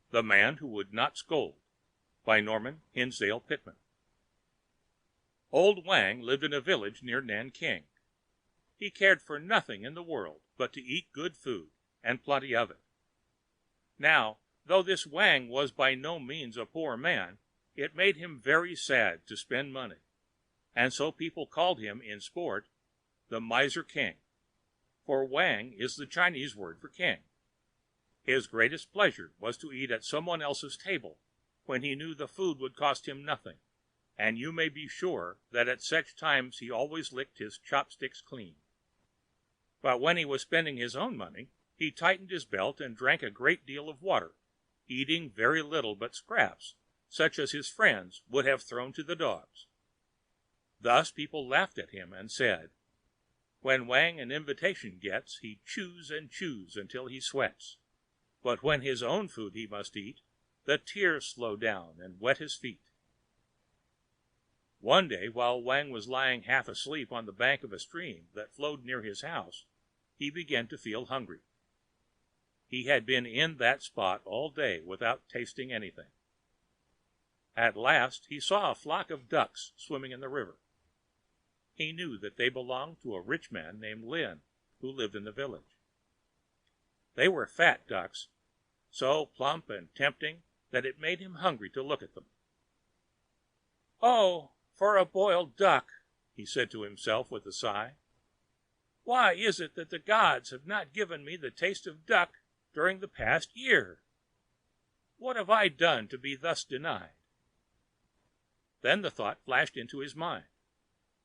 The Man Who Would Not Scold, by Norman Hinsdale Pitman. Old Wang lived in a village near Nanking. He cared for nothing in the world but to eat good food, and plenty of it. Now, though this Wang was by no means a poor man, it made him very sad to spend money, and so people called him in sport the Miser King, for Wang is the Chinese word for king. His greatest pleasure was to eat at someone else's table when he knew the food would cost him nothing, and you may be sure that at such times he always licked his chopsticks clean. But when he was spending his own money, he tightened his belt and drank a great deal of water, eating very little but scraps, such as his friends would have thrown to the dogs. Thus people laughed at him and said, "When Wang an invitation gets, he chews and chews until he sweats. But when his own food he must eat, the tears slow down and wet his feet." One day, while Wang was lying half asleep on the bank of a stream that flowed near his house, he began to feel hungry. He had been in that spot all day without tasting anything. At last he saw a flock of ducks swimming in the river. He knew that they belonged to a rich man named Lin, who lived in the village. They were fat ducks, so plump and tempting that it made him hungry to look at them. "Oh, for a boiled duck," he said to himself with a sigh. "Why is it that the gods have not given me the taste of duck during the past year? What have I done to be thus denied?" Then the thought flashed into his mind.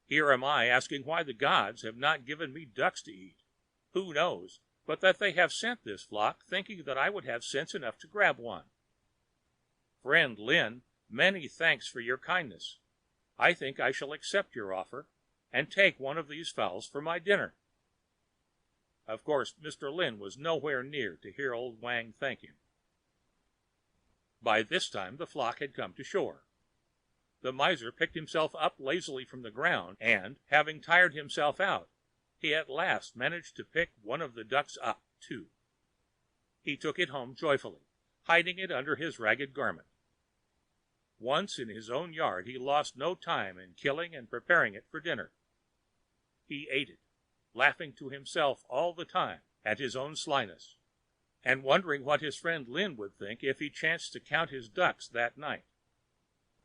"Here am I asking why the gods have not given me ducks to eat. Who knows but that they have sent this flock thinking that I would have sense enough to grab one? Friend Lin, many thanks for your kindness. I think I shall accept your offer and take one of these fowls for my dinner." Of course, Mr. Lin was nowhere near to hear old Wang thank him. By this time the flock had come to shore. The miser picked himself up lazily from the ground, and, having tired himself out, he at last managed to pick one of the ducks up, too. He took it home joyfully, hiding it under his ragged garment. Once in his own yard, he lost no time in killing and preparing it for dinner. He ate it, laughing to himself all the time at his own slyness, and wondering what his friend Lin would think if he chanced to count his ducks that night.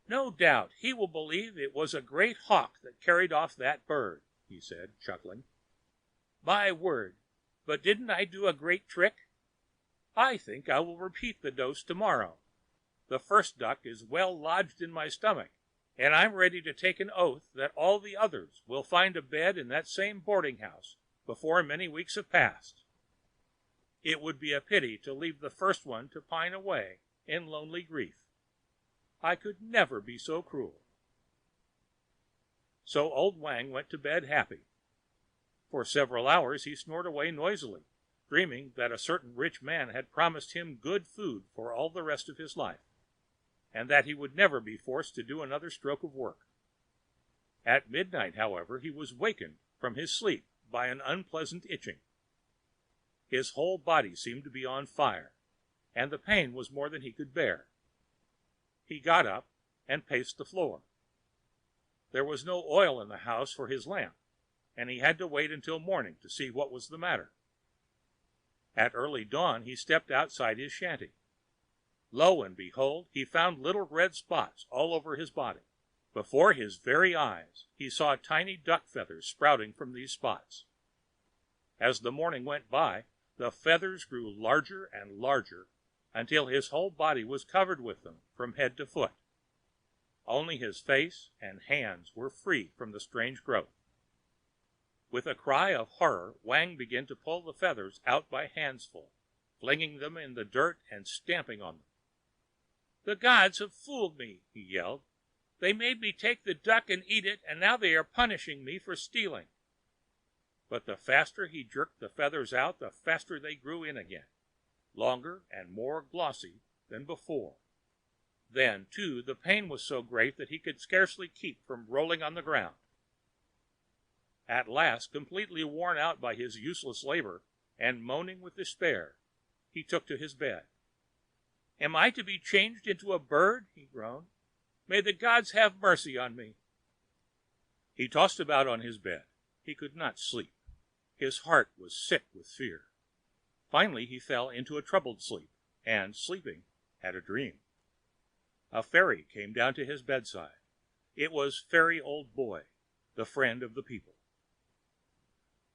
"No doubt he will believe it was a great hawk that carried off that bird," he said, chuckling. "My word, but didn't I do a great trick? I think I will repeat the dose tomorrow. The first duck is well lodged in my stomach, and I'm ready to take an oath that all the others will find a bed in that same boarding house before many weeks have passed. It would be a pity to leave the first one to pine away in lonely grief. I could never be so cruel." So old Wang went to bed happy. For several hours he snored away noisily, dreaming that a certain rich man had promised him good food for all the rest of his life, and that he would never be forced to do another stroke of work. At midnight, however, he was wakened from his sleep by an unpleasant itching. His whole body seemed to be on fire, and the pain was more than he could bear. He got up and paced the floor. There was no oil in the house for his lamp, and he had to wait until morning to see what was the matter. At early dawn he stepped outside his shanty. Lo and behold, he found little red spots all over his body. Before his very eyes he saw tiny duck feathers sprouting from these spots. As the morning went by, the feathers grew larger and larger until his whole body was covered with them from head to foot. Only his face and hands were free from the strange growth. With a cry of horror, Wang began to pull the feathers out by handsful, flinging them in the dirt and stamping on them. "The gods have fooled me," he yelled. "They made me take the duck and eat it, and now they are punishing me for stealing." But the faster he jerked the feathers out, the faster they grew in again, longer and more glossy than before. Then, too, the pain was so great that he could scarcely keep from rolling on the ground. At last, completely worn out by his useless labor, and moaning with despair, he took to his bed. Am I to be changed into a bird?" he groaned. "May the gods have mercy on me!" He tossed about on his bed. He could not sleep. His heart was sick with fear. Finally he fell into a troubled sleep, and, sleeping, had a dream. A fairy came down to his bedside. It was Fairy Old Boy, the friend of the people.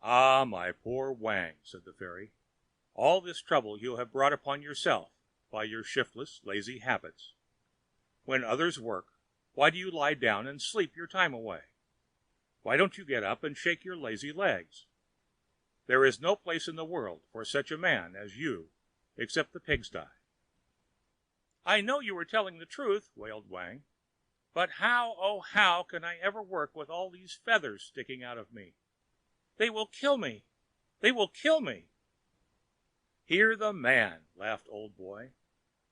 "Ah, my poor Wang," said the fairy, "all this trouble you have brought upon yourself by your shiftless, lazy habits. When others work, why do you lie down and sleep your time away? Why don't you get up and shake your lazy legs? There is no place in the world for such a man as you except the pigsty." "I know you are telling the truth," wailed Wang, "but how, oh how, can I ever work with all these feathers sticking out of me? They will kill me! They will kill me!" "Hear the man!" laughed Old Boy.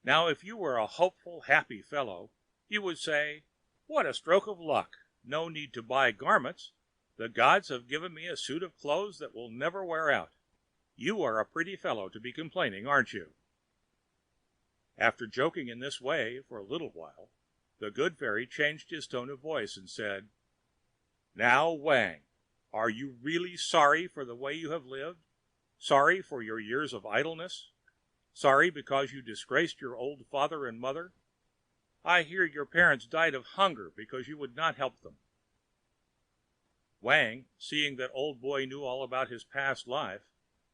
"Now if you were a hopeful, happy fellow, you would say, 'What a stroke of luck! No need to buy garments. The gods have given me a suit of clothes that will never wear out.' You are a pretty fellow to be complaining, aren't you?" After joking in this way for a little while, the good fairy changed his tone of voice and said, "Now, Wang, are you really sorry for the way you have lived? Sorry for your years of idleness? Sorry because you disgraced your old father and mother? I hear your parents died of hunger because you would not help them." Wang, seeing that Old Boy knew all about his past life,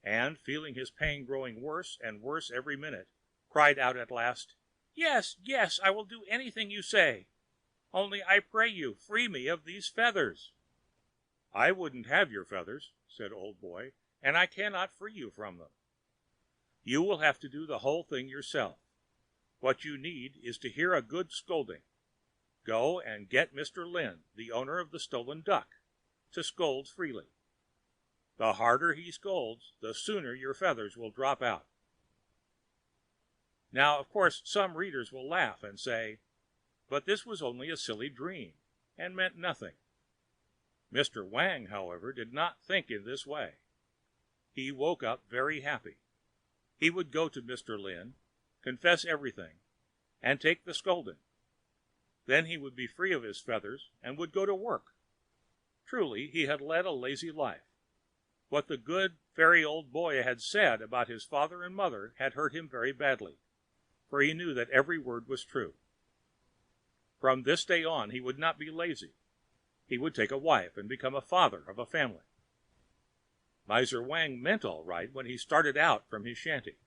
and feeling his pain growing worse and worse every minute, cried out at last, "Yes, yes, I will do anything you say. Only I pray you free me of these feathers." "I wouldn't have your feathers," said Old Boy, "and I cannot free you from them. You will have to do the whole thing yourself. What you need is to hear a good scolding. Go and get Mr. Lin, the owner of the stolen duck, to scold freely. The harder he scolds, the sooner your feathers will drop out." Now, of course, some readers will laugh and say, "But this was only a silly dream, and meant nothing." Mr. Wang, however, did not think in this way. He woke up very happy. He would go to Mr. Lin, confess everything, and take the scolding. Then he would be free of his feathers and would go to work. Truly, he had led a lazy life. What the good Fairy Old Boy had said about his father and mother had hurt him very badly, for he knew that every word was true. From this day on he would not be lazy. He would take a wife and become a father of a family. Miser Wang meant all right when he started out from his shanty.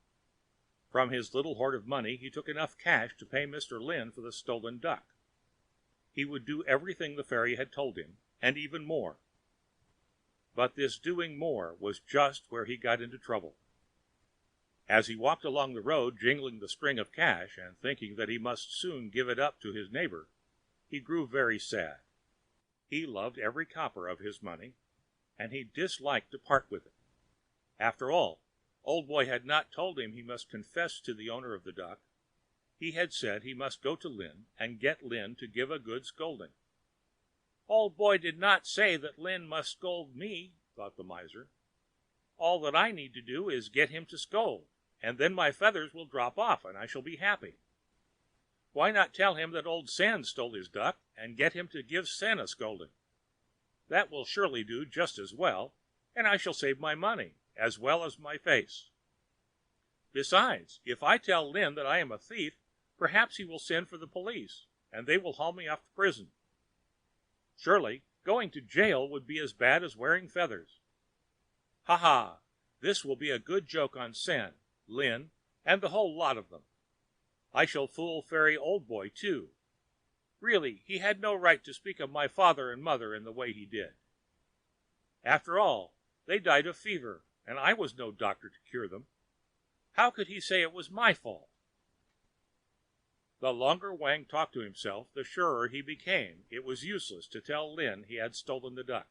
From his little hoard of money he took enough cash to pay Mr. Lin for the stolen duck. He would do everything the fairy had told him, and even more. But this doing more was just where he got into trouble. As he walked along the road jingling the string of cash and thinking that he must soon give it up to his neighbor, he grew very sad. He loved every copper of his money, and he disliked to part with it. After all, Old Boy had not told him he must confess to the owner of the duck. He had said he must go to Lin and get Lin to give a good scolding. "Old Boy did not say that Lin must scold me," thought the miser. "All that I need to do is to get him to scold, and then my feathers will drop off and I shall be happy. Why not tell him that old Sen stole his duck and get him to give Sen a scolding? That will surely do just as well, and I shall save my money as well as my face. Besides, if I tell Lin that I am a thief, perhaps he will send for the police, and they will haul me off to prison. Surely, going to jail would be as bad as wearing feathers. Ha ha! This will be a good joke on Sen, Lin, and the whole lot of them. I shall fool Fairy Old Boy, too. Really, he had no right to speak of my father and mother in the way he did. After all, they died of fever, and I was no doctor to cure them. How could he say it was my fault?" The longer Wang talked to himself, the surer he became it was useless to tell Lin he had stolen the duck.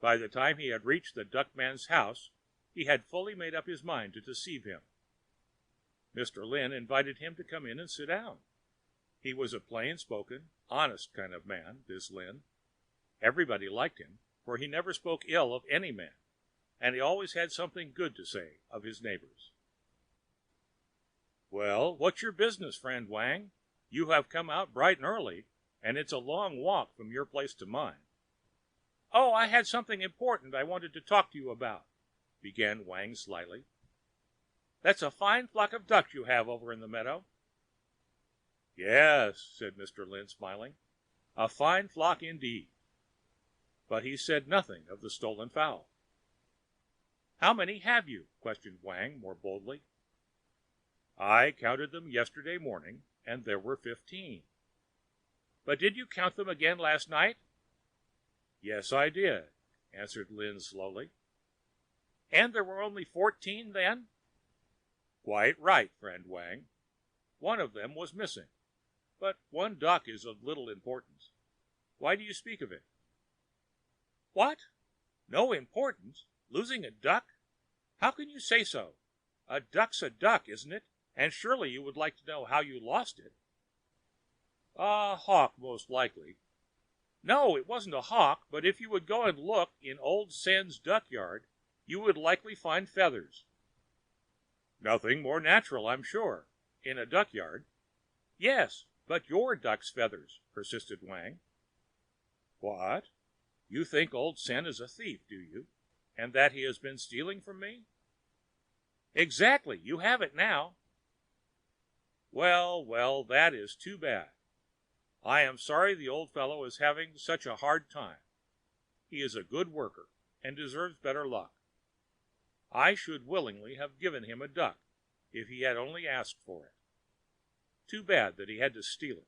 By the time he had reached the duckman's house, he had fully made up his mind to deceive him. Mr. Lin invited him to come in and sit down. He was a plain-spoken, honest kind of man, this Lin. Everybody liked him, for he never spoke ill of any man, and he always had something good to say of his neighbors. Well, what's your business, friend Wang? You have come out bright and early, and it's a long walk from your place to mine. Oh, I had something important I wanted to talk to you about, began Wang slyly. That's a fine flock of ducks you have over in the meadow. Yes, said Mr. Lin, smiling, a fine flock indeed. But he said nothing of the stolen fowl. How many have you? Questioned Wang more boldly. I counted them yesterday morning, and there were 15. But did you count them again last night? Yes, I did, answered Lin slowly. And there were only 14 then? Quite right, friend Wang. One of them was missing, but one duck is of little importance. Why do you speak of it? What? No importance? Losing a duck? How can you say so? A duck's a duck, isn't it? And surely you would like to know how you lost it. A hawk, most likely. No, it wasn't a hawk, but if you would go and look in old Sen's duck yard, you would likely find feathers. Nothing more natural, I'm sure, in a duck yard. Yes, but your duck's feathers, persisted Wang. What? You think old Sen is a thief, do you? And that he has been stealing from me? Exactly, you have it now. Well, well, that is too bad. I am sorry the old fellow is having such a hard time. He is a good worker and deserves better luck. I should willingly have given him a duck if he had only asked for it. Too bad that he had to steal it.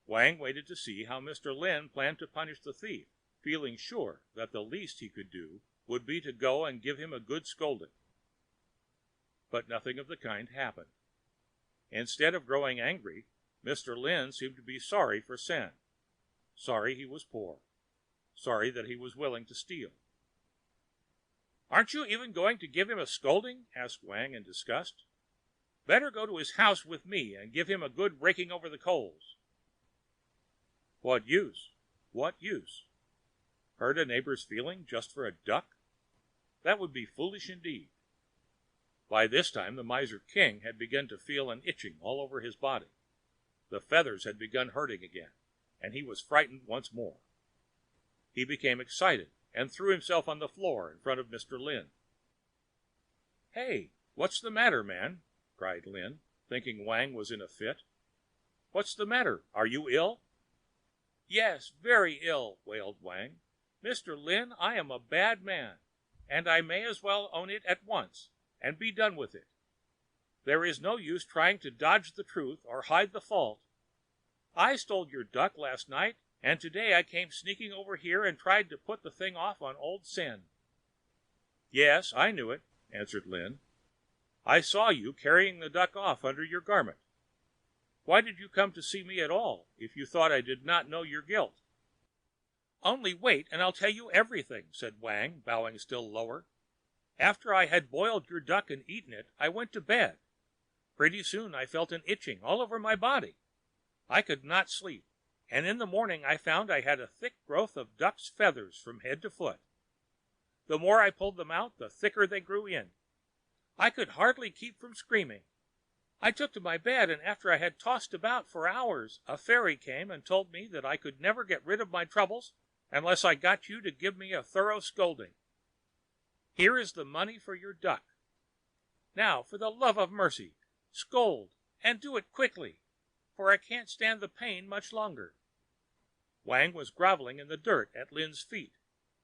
Wang waited to see how Mr. Lin planned to punish the thief, feeling sure that the least he could do would be to go and give him a good scolding. But nothing of the kind happened. Instead of growing angry, Mr. Lin seemed to be sorry for Sen, sorry he was poor, sorry that he was willing to steal. Aren't you even going to give him a scolding? Asked Wang in disgust. Better go to his house with me and give him a good raking over the coals. What use? What use? Hurt a neighbor's feeling just for a duck? That would be foolish indeed. By this time the Miser King had begun to feel an itching all over his body. The feathers had begun hurting again, and he was frightened once more. He became excited and threw himself on the floor in front of Mr. Lin. Hey, what's the matter, man? Cried Lin, thinking Wang was in a fit. What's the matter? Are you ill? Yes, very ill, wailed Wang. Mr. Lin, I am a bad man, and I may as well own it at once and be done with it. There is no use trying to dodge the truth or hide the fault. I stole your duck last night, and today I came sneaking over here and tried to put the thing off on old Sen. Yes, I knew it, answered Lin. I saw you carrying the duck off under your garment. Why did you come to see me at all, if you thought I did not know your guilt? Only wait, and I'll tell you everything, said Wang, bowing still lower. After I had boiled your duck and eaten it, I went to bed. Pretty soon I felt an itching all over my body. I could not sleep, and in the morning I found I had a thick growth of duck's feathers from head to foot. The more I pulled them out, the thicker they grew in. I could hardly keep from screaming. I took to my bed, and after I had tossed about for hours, a fairy came and told me that I could never get rid of my troubles unless I got you to give me a thorough scolding. Here is the money for your duck. Now, for the love of mercy, scold, and do it quickly, for I can't stand the pain much longer. Wang was groveling in the dirt at Lin's feet,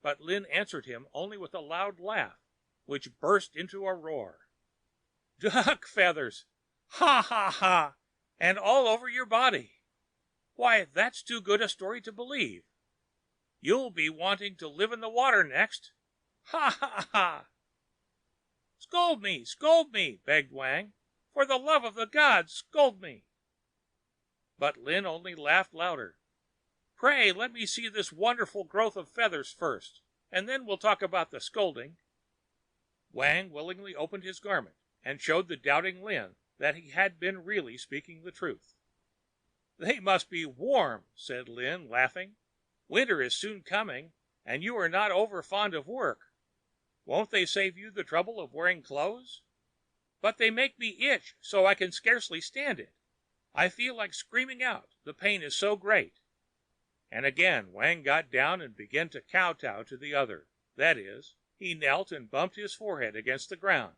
but Lin answered him only with a loud laugh, which burst into a roar. Duck feathers! Ha, ha, ha! And all over your body! Why, that's too good a story to believe. You'll be wanting to live in the water next. Ha, ha, ha! Scold me, begged Wang. For the love of the gods, scold me. But Lin only laughed louder. Pray let me see this wonderful growth of feathers first, and then we'll talk about the scolding. Wang willingly opened his garment and showed the doubting Lin that he had been really speaking the truth. They must be warm, said Lin, laughing. Winter is soon coming, and you are not over fond of work. Won't they save you the trouble of wearing clothes? but they make me itch so I can scarcely stand it. I feel like screaming out, the pain is so great." And again Wang got down and began to kowtow to the other. That is, he knelt and bumped his forehead against the ground.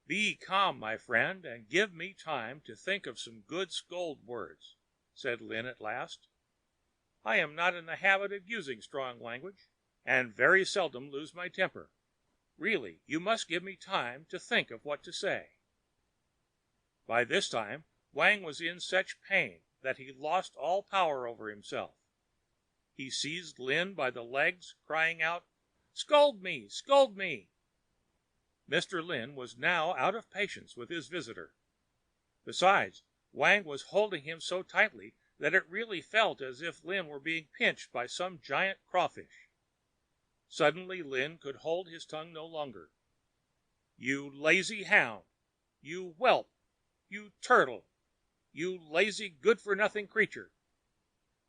"Be calm, my friend, and give me time to think of some good scold words," said Lin at last. "I am not in the habit of using strong language, and very seldom lose my temper. Really, you must give me time to think of what to say." By this time Wang was in such pain that he lost all power over himself. He seized Lin by the legs, crying out, "Scold me! Scold me!" Mr. Lin was now out of patience with his visitor. Besides, Wang was holding him so tightly that it really felt as if Lin were being pinched by some giant crawfish. Suddenly Lin could hold his tongue no longer. "You lazy hound! You whelp! You turtle! You lazy, good-for-nothing creature!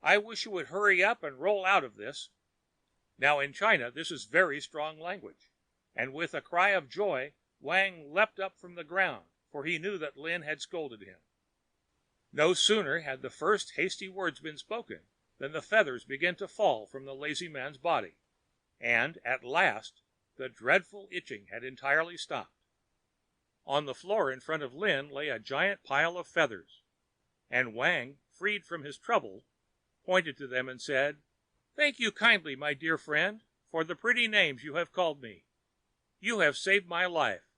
I wish you would hurry up and roll out of this." Now in China this is very strong language, and with a cry of joy Wang leaped up from the ground, for he knew that Lin had scolded him. No sooner had the first hasty words been spoken than the feathers began to fall from the lazy man's body, and at last the dreadful itching had entirely stopped. On the floor in front of Lin lay a giant pile of feathers, and Wang, freed from his trouble, pointed to them and said, "Thank you kindly, my dear friend, for the pretty names you have called me. You have saved my life,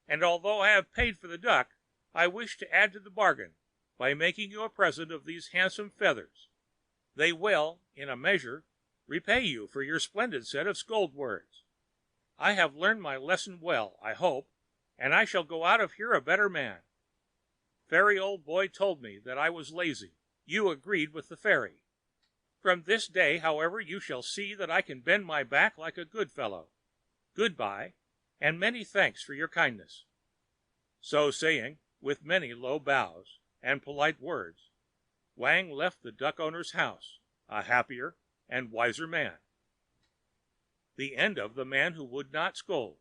and although I have paid for the duck, I wish to add to the bargain by making you a present of these handsome feathers. They will, in a measure, repay you for your splendid set of scold words. I have learned my lesson well, I hope, and I shall go out of here a better man. Fairy Old Boy told me that I was lazy. You agreed with the fairy. From this day, however, you shall see that I can bend my back like a good fellow. Good-bye, and many thanks for your kindness." So saying, with many low bows and polite words, Wang left the duck owner's house, a happier and wiser man. The End of The Man Who Would Not Scold,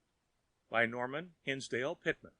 by Norman Hinsdale Pitman.